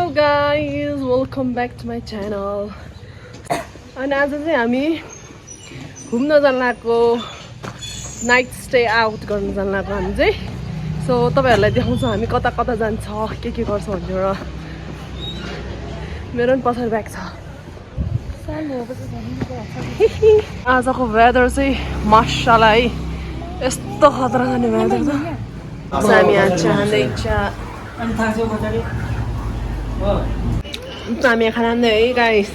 Hello guys, welcome back to my channel. And आज चाहिँ हामी घुम्न जान लागेको नाइट स्टे आउट गर्न जान लागेको हामी चाहिँ. सो तपाईहरुलाई देखाउँछौँ हामी कता कता जान्छ के गर्छ भनेर. मेरो पनि पछाडि ब्याग छ. आजको वेदर चाहिँ माशाल्लाह है. यस्तो खतरा छ नि वेदर त. हामी यहाँ जाँदैछ. हामी खाँदै है गाइस.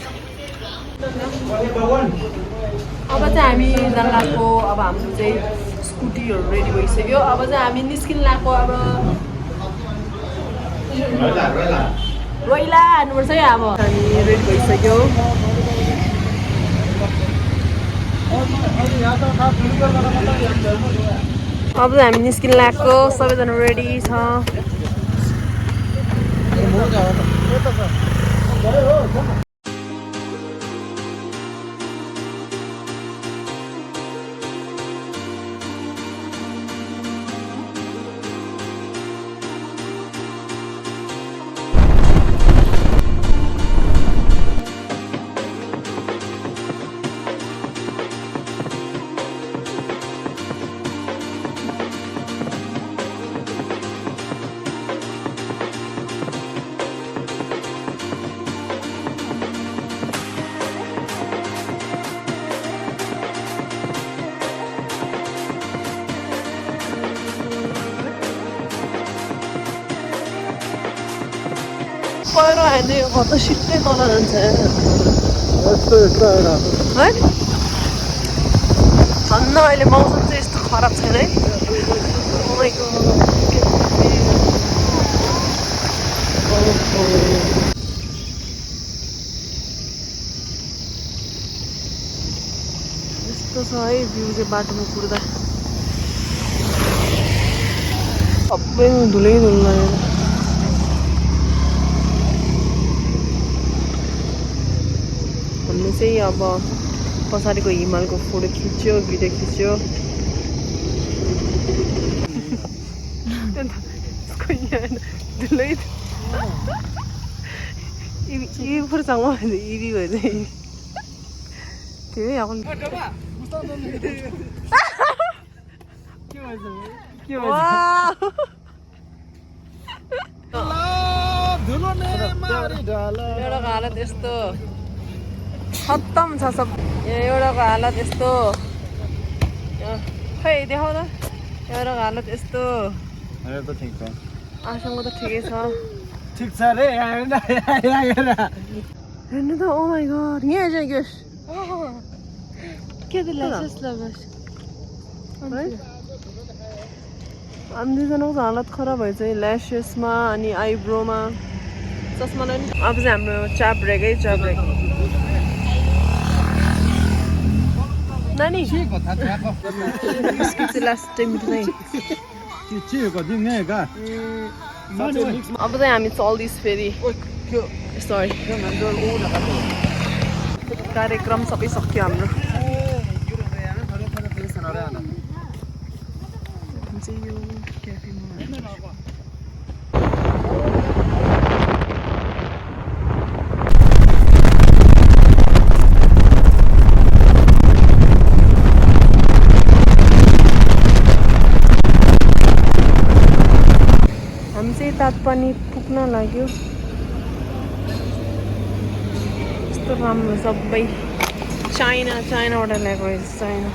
अब चाहिँ हामी जान लागेको. अब हाम्रो चाहिँ स्कुटीहरु रेडी भइसक्यो. अब चाहिँ हामी निस्किन लागेको. अब रोइला हान्नुपर्छ है. अब हामी रेडी भइसक्यो. अब चाहिँ हामी निस्किन लागेको. सबैजना रेडी छ. पहिरो हान्ने हो त सिधै तल जान्छ. है धन्न अहिले मौसम चाहिँ यस्तो खराब छैन है. यस्तो छ है भ्यू चाहिँ बाटोमा कुर्दा. सबै धुलै धुलो लागेर. हामीले चाहिँ अब पछाडिको हिमालको फोटो खिच्यो, भिडियो खिच्यो. हालत यस्तो खत्तम छ सब. एउटाको हालत यस्तो. खै देखाउ त. एउटाको हालत यस्तो. आसँग त ठिकै छ. ठिक छ रे. हेर्नु त. ओ माई गॉड. यहाँ चाहिँ के के हामी दुईजनाको हालत खराब भएछ है. ल्यासेसमा अनि आइब्रोमा चस्मा नै. अब चाहिँ हाम्रो चा ब्रेक है. चा ब्रेक नानी बिस्किट चाहिँ लास्ट टाइम नै. अब चाहिँ हामी चल्दैछ फेरि. सरी कार्यक्रम सबै सक्यो हाम्रो. हामी चाहिँ तातपानी पुग्न लाग्यो. यस्तो राम्रो सबै चाइनाबाट ल्याएको रहेछ. चाइना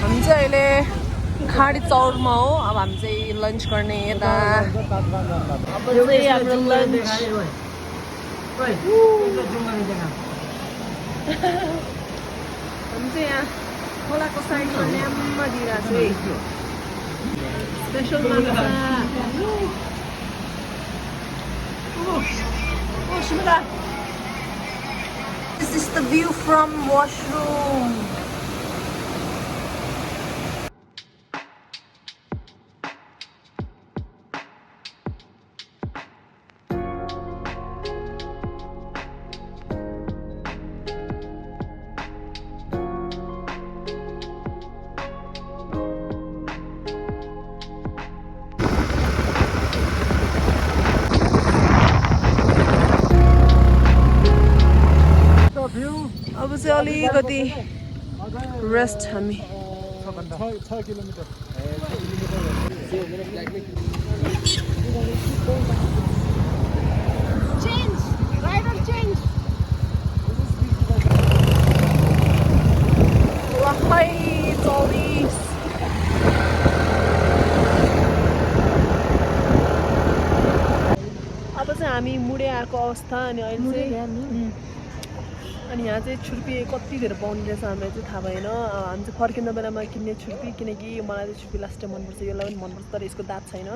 हामी चाहिँ अहिले खाडी चौरमा हो. अब हामी चाहिँ लन्च गर्ने यता. अब चाहिँ हाम्रो लन्च. हामी चाहिँ यहाँ खोलाको साइडमा ल्याम्मा दिइरहेको छु. स्पेसल माछा. This is the view from washroom. चाहिँ अलिकति रेस्ट हामी 6 kilometre Change! Rider change! Wahai, it's all these. अब चाहिँ हामी मुडे आएको अवस्था अनि अहिले चाहिँ अनि यहाँ चाहिँ छुर्पी कति धेरै पाउने रहेछ हामीलाई चाहिँ थाहा भएन हामी चाहिँ फर्किँदा बेलामा किन्ने छुर्पी किनकि मलाई चाहिँ छुर्पी लास्ट टाइम मनपर्छ यसलाई पनि मनपर्छ तर यसको दाँत छैन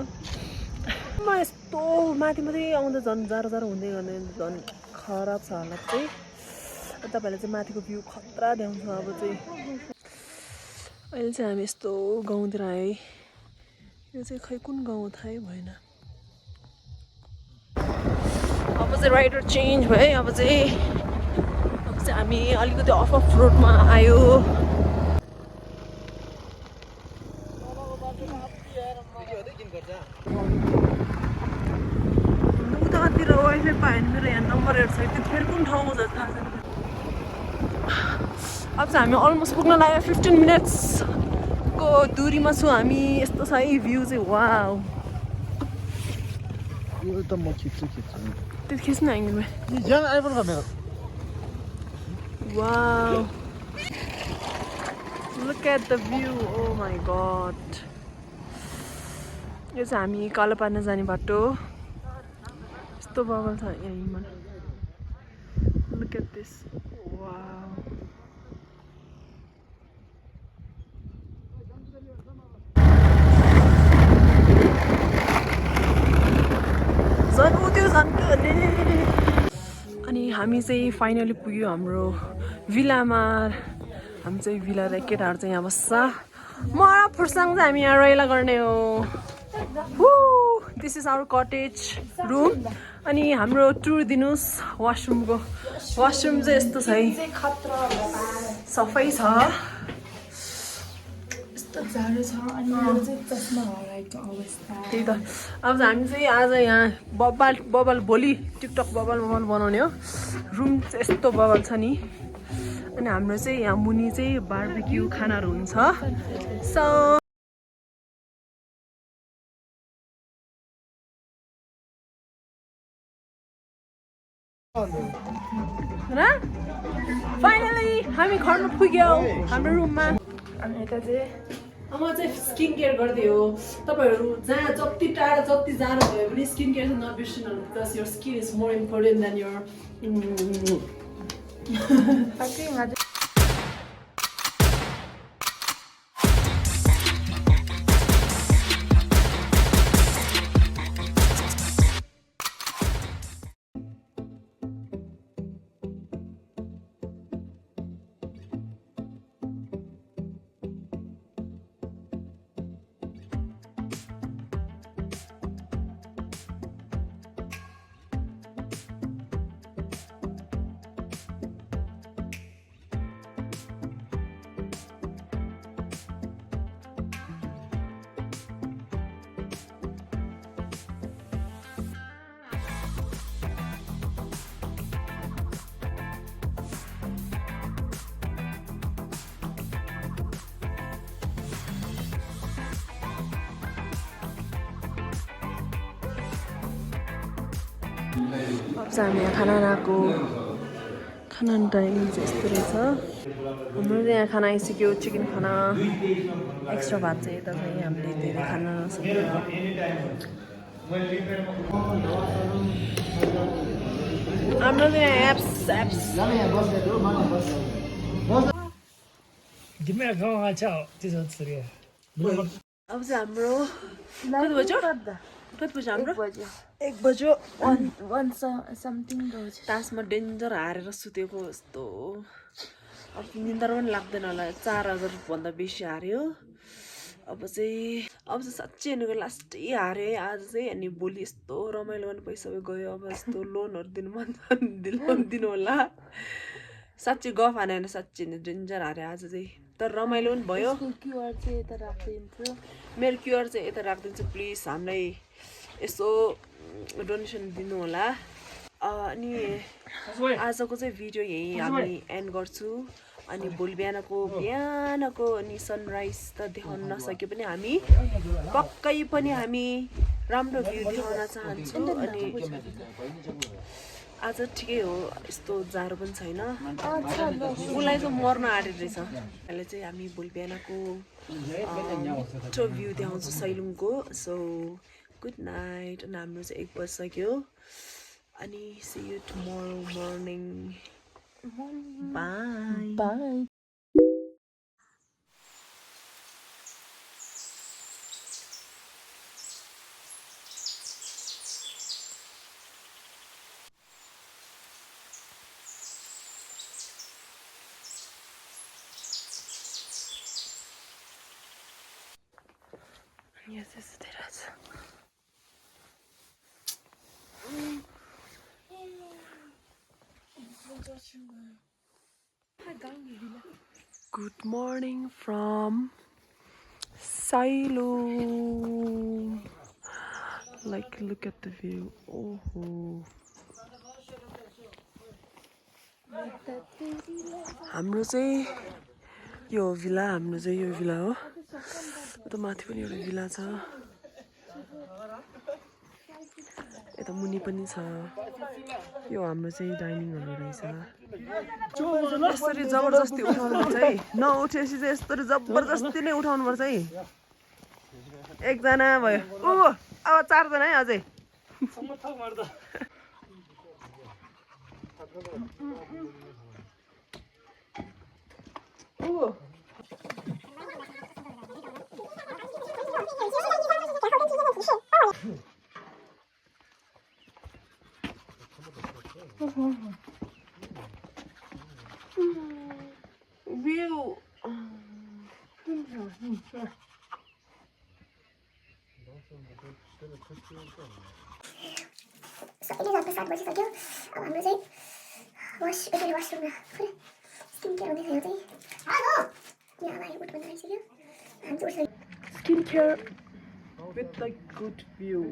म यस्तो माथि माथि आउँदा झन् जाडो जाडो हुँदै गर्ने झन् खराब छ हालत चाहिँ तपाईँहरूले चाहिँ माथिको भ्यू खतरा देखाउँछ अब चाहिँ अहिले चाहिँ हामी यस्तो गाउँतिर आयो है यो चाहिँ खै कुन गाउँ थाहै भएन अब चाहिँ राइडर चेन्ज भयो अब चाहिँ हामी अलिकति अफ रोडमा आयो उतातिर वाइफाई पायो भने मेरो यहाँ नम्बरहरू छ त्यो फेरि कुन ठाउँमा छ थाहा छैन अब चाहिँ हामी अलमोस्ट पुग्न लाग्यो 15 मिनट्सको दूरीमा छु हामी यस्तो छ है भ्यू चाहिँ वाउ यो त म खिच्छु त्यो खिच्न एङ्गलमा यहाँ आइपुग्छ मेरो Wow! Look at the view! Oh my god! यो चाहिँ हामी कालो पार्न जाने बाटो यस्तो बबल छ यहीँमा Look at this! Wow! झन् उयो झन् अनि हामी चाहिँ फाइनली पुग्यो हाम्रो भिलामा हामी चाहिँ भिला र केटाहरू चाहिँ यहाँ बस्छ म र फुर्साङ चाहिँ हामी यहाँ रैला गर्ने हो this is our cottage room अनि हाम्रो टुर दिनुहोस् वासरुमको वासरुम चाहिँ यस्तो छ है सफै छ जाडो छ अनि मेरो चाहिँ चस्मा हराएको अवस्था त्यही त अब चाहिँ हामी चाहिँ आज यहाँ बबल भोलि टिकटक बबल बनाउने हो रुम चाहिँ यस्तो बबल छ नि अनि हाम्रो चाहिँ यहाँ मुनि चाहिँ बार्बिक्यू खानाहरू हुन्छ सो र फाइनली हामी घरमा पुग्यौँ हाम्रो रुममा अनि यता चाहिँ म चाहिँ स्किन केयर गर्दै हो तपाईँहरू जहाँ जति टाढा जति जानुभयो भने स्किन केयर चाहिँ नबिर्सिनु because your skin is more important then your अब चाहिँ हामी यहाँ खाना बनाएको खाना टाइम चाहिँ यस्तो रहेछ हाम्रो चाहिँ यहाँ खाना आइसक्यो चिकन खाना एक्स्ट्रा भात चाहिँ यता चाहिँ हामीले धेरै खाना नसक्यो हाम्रो चाहिँ यहाँ एप्स अब चाहिँ हाम्रो कति बज्यो हाम्रो 1 बज्यो तासमा डेन्जर हारेर सुतेको यस्तो अब निन्द्रा पनि लाग्दैन होला 4000 भन्दा बेसी हार्यो अब चाहिँ साँच्चै हेर्नुको लास्टै हार्यो है आज चाहिँ अनि भोलि यस्तो रमाइलो गर्ने पैसा गयो अब यस्तो लोनहरू दिनु मन लोन दिनु होला साँच्चै गफ हानेन साँच्चै डेन्जर हार्यो आज चाहिँ तर रमाइलो पनि भयो मेरो क्युआर चाहिँ यता राखिदिन्छु प्लिज हामीलाई यसो डोनेसन दिनु होला अनि आजको चाहिँ भिडियो यही हामी एन्ड गर्छु अनि भोलि बिहानको अनि सनराइज त देखाउन नसके पनि हामी पक्कै पनि हामी राम्रो भ्यू देखाउन चाहन्छु अनि आज ठिकै हो यस्तो जाडो पनि छैन उसलाई चाहिँ मर्न आँटेको रहेछ अहिले चाहिँ हामी भोलि बिहानको मिठो भ्यू देखाउँछु सैलुङको सो गुड नाइट अनि हाम्रो चाहिँ 1 बजिसक्यो अनि see you tomorrow morning. Bye. Bye. Yes, this is terrace. Good morning from Sailung. Like, look at the view. Oh. हाम्रो चाहिँ यो भिला हो यता माथि पनि एउटा भिला छ यता मुनि पनि छ यो हाम्रो चाहिँ डाइनिङ हल रहेछ यसरी जबरजस्ती उठाउनुपर्छ है नउठेपछि चाहिँ यसरी जबरजस्ती नै उठाउनुपर्छ है एकजना भयो अब 4 जना है अझै View. So ini sampai 7 बजिसक्यो अब हाम्रो चाहिँ वासरुममा पुरै स्किन केयर हुँदै थियो चाहिँ हेलो यहाँ भाइ उठ पनि आइसक्यो हामी चाहिँ Skin care with like good view.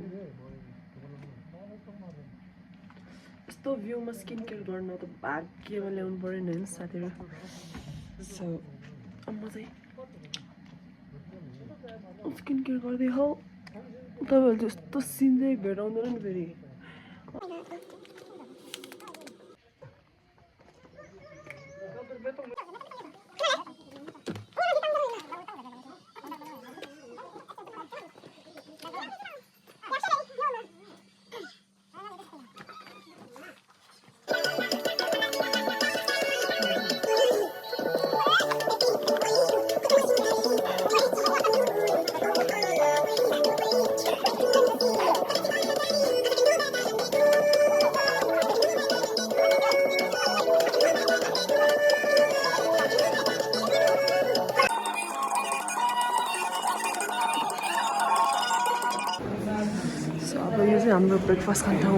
यस्तो भ्यूमा स्किन केयर गर्न त भाग्यमा ल्याउनु पर्यो नि होइन साथीहरू सो म चाहिँ स्किन केयर गर्दै हो तपाईँहरू त्यस्तो सिन चाहिँ भेटाउँदैन नि फेरि अब यो चाहिँ हाम्रो ब्रेकफास्ट खाने ठाउँ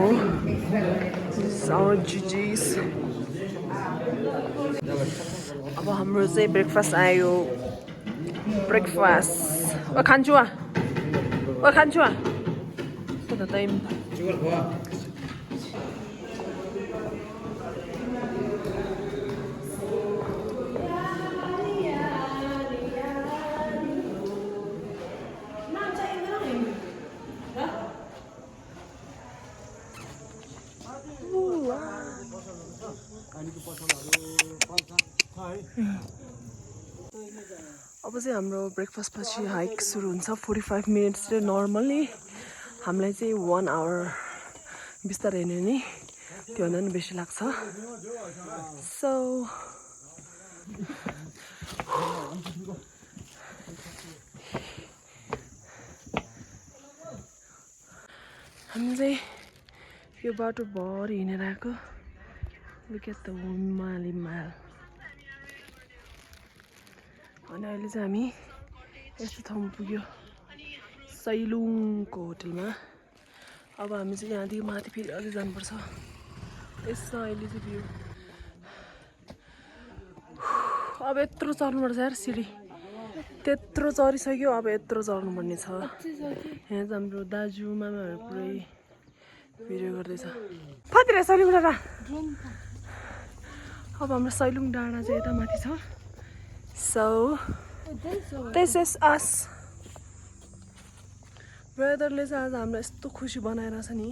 हो जिजिस अब हाम्रो चाहिँ ब्रेकफास्ट आयो ब्रेकफास्ट खान्छु त टाइम अब चाहिँ हाम्रो ब्रेकफास्ट पछि हाइक सुरु हुन्छ 45 मिनट्स चाहिँ नर्मली हामीलाई चाहिँ 1 आवर बिस्तारै हिँड्यो नि त्योभन्दा पनि बेसी लाग्छ सो हामी चाहिँ यो बाटो भरि हिँडेर आएको Look at the Mali Mal. अनि अहिले चाहिँ हामी यस्तो ठाउँमा पुग्यो सैलुङको होटलमा अब हामी चाहिँ यहाँदेखि माथि फेरि अझै जानुपर्छ यस्तो अहिले चाहिँ भ्यू अब यत्रो चढ्नुपर्छ यार सिडी त्यत्रो चढिसक्यो अब यत्रो चढ्नुपर्ने छ यहाँ चाहिँ हाम्रो दाजु मामाहरू पुरै भिडियो गर्दैछ कतिले सैलुङ डाँडा अब हाम्रो सैलुङ डाँडा चाहिँ यता माथि छ सो दिस इज अस वेदरले चाहिँ आज हामीलाई यस्तो खुसी बनाएर छ नि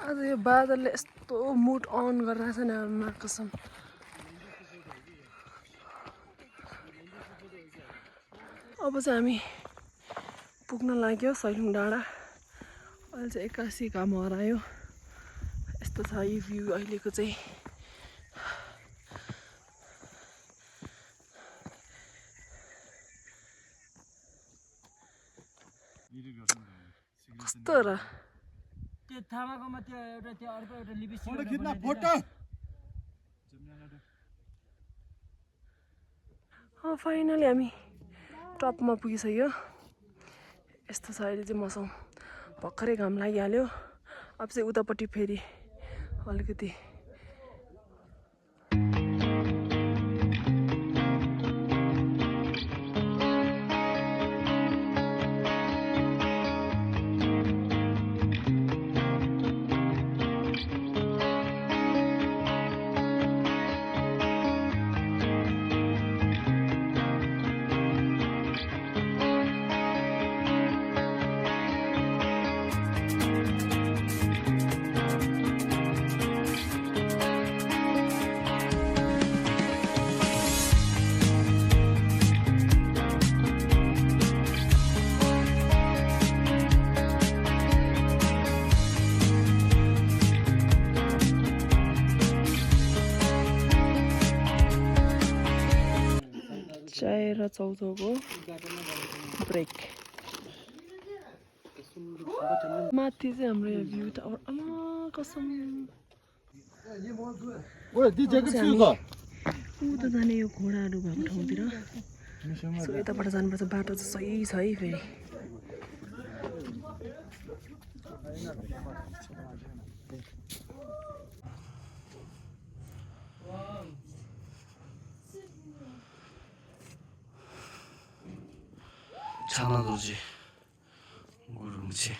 आज यो बादलले यस्तो मुड अन गरिरहेछ नि आमा कसम अब चाहिँ हामी पुग्न लाग्यो सैलुङ डाँडा अहिले चाहिँ 81 घाम हरायो यस्तो छ यो भ्यू अहिलेको चाहिँ कस्तो र त्यो थामाकोमा त्यो एउटा त्यो अर्को एउटा लिपस्टिक फोटो खिच्न फोटो फाइनली हामी टपमा पुगिसक्यो यस्तो छ अहिले चाहिँ मौसम भर्खरै घाम लागिहाल्यो अब चाहिँ उतापट्टि फेरि अलिकति चाय र चौधको ब्रेक माथि चाहिँ हाम्रो यो भ्यू त आमा कसम उता जाने यो घोडाहरू भएको ठाउँतिर सो यताबाट जानुपर्छ बाटो चाहिँ सही छ है फेरि 차나도지 모름지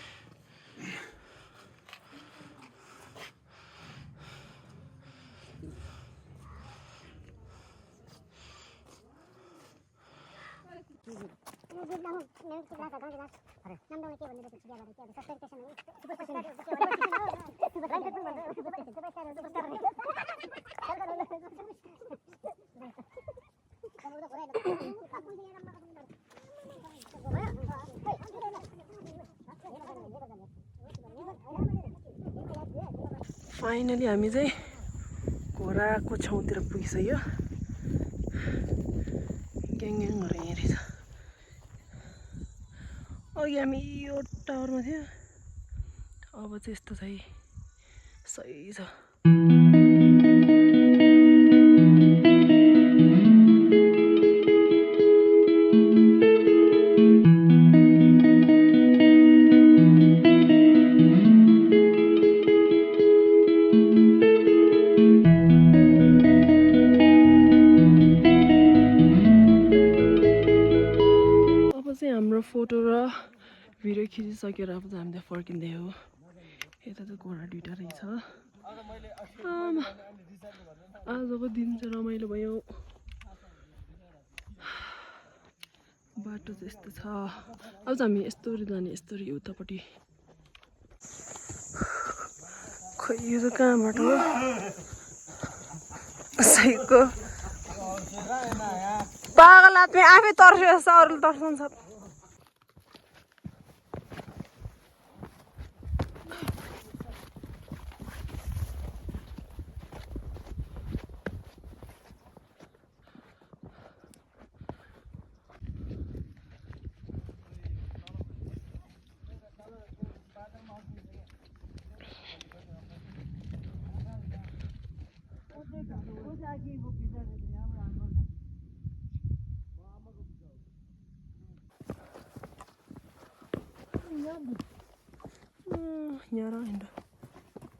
फाइनली हामी चाहिँ घोडाको छेउतिर पुगिसक्यो ग्याङहरू यहाँ रहेछ अघि हामी यो टावरमा थियो अब चाहिँ यस्तो छ सही छ फोटो र भिडियो खिचिसकेर अब चाहिँ हामीले फर्किँदै हो यता त घोडा दुइटा रहेछ आजको दिन चाहिँ रमाइलो भयो बाटो चाहिँ यस्तो छ अब चाहिँ हामी यस्तोरी जाने यस्तोरी उतापट्टि खै यो चाहिँ कहाँबाट हो कसैको पागल आदमी आफै तर्सिएछ अरूले तर्साउँछ Nyara indah.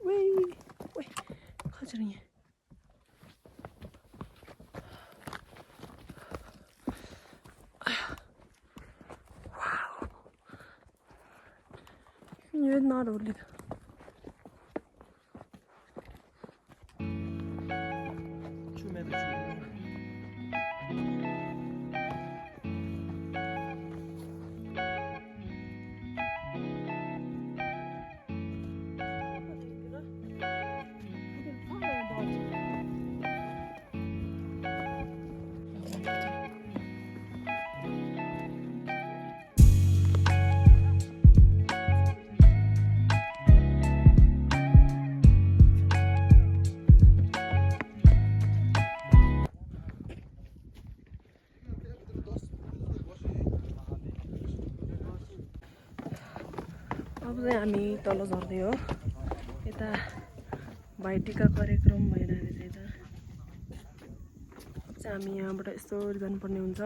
Wih, kacarnya. You're not only. अब चाहिँ हामी तल झर्दै हो यता भाइटिका कार्यक्रम भइरहेको छ यता अब चाहिँ हामी यहाँबाट यस्तो जानुपर्ने हुन्छ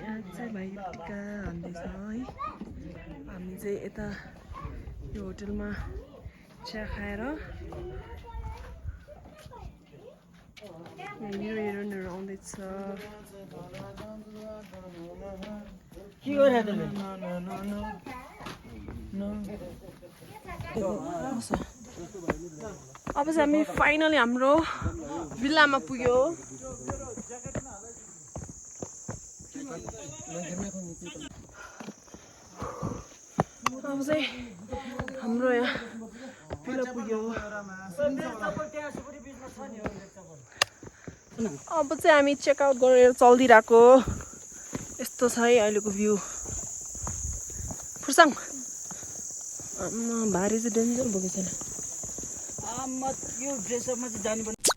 यहाँ चाहिँ भाइटिका हान्दैछ है हामी चाहिँ यता यो होटलमा चिया खाएर हिरोइनहरू आउँदैछ के गरिरहेको अब चाहिँ हामी फाइनली हाम्रो भिल्लामा पुग्यो अब चाहिँ हाम्रो यहाँ भिल्ला पुग्यो अब चाहिँ हामी चेकआउट गरेर चल्दिरहेको यस्तो छ है अहिलेको भ्यू फुर्साङ भारी चाहिँ डेन्जर बोकेको छैन यो ड्रेसअपमा चाहिँ जानुपर्ने